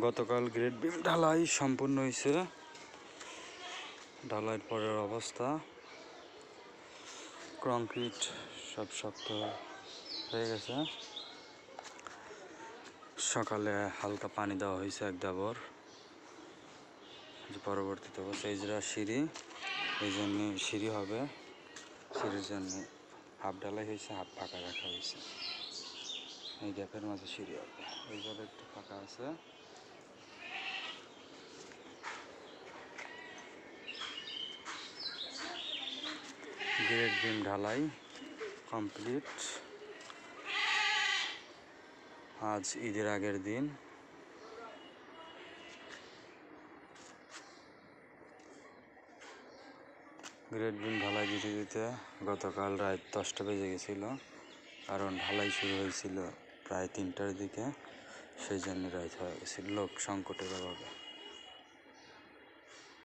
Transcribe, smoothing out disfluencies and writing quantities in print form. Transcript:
গতকাল grade beam ঢালাই সম্পূর্ণ হয়েছে। ঢালাইয়ের পরের অবস্থা, কংক্রিট সব শক্ত হয়ে গেছে। সকালে হালকা পানি দেওয়া হয়েছে এক ডাবর। পরবর্তীতে অবস্থা ইজরা সিঁড়ি, এই জন্য সিঁড়ি হবে, সিঁড়ির জন্য হাফ ঢালাই হয়েছে, হাফ ফাঁকা রাখা হয়েছে। এই গ্যাপের মাঝে সিঁড়ি হবে, ওই জায়গায় একটু ফাঁকা আছে। গ্রেড বিম ঢালাই কমপ্লিট। আজ ঈদের আগের দিন। গ্রেড বিম ঢালাই দিতে দিতে গতকাল রাত 10টা বেজে গেছিলো, কারণ ঢালাই শুরু হয়েছিল প্রায় 3টার দিকে, সেই জন্য রাত হয়ে গেছিল লোক সংকটের অভাবে।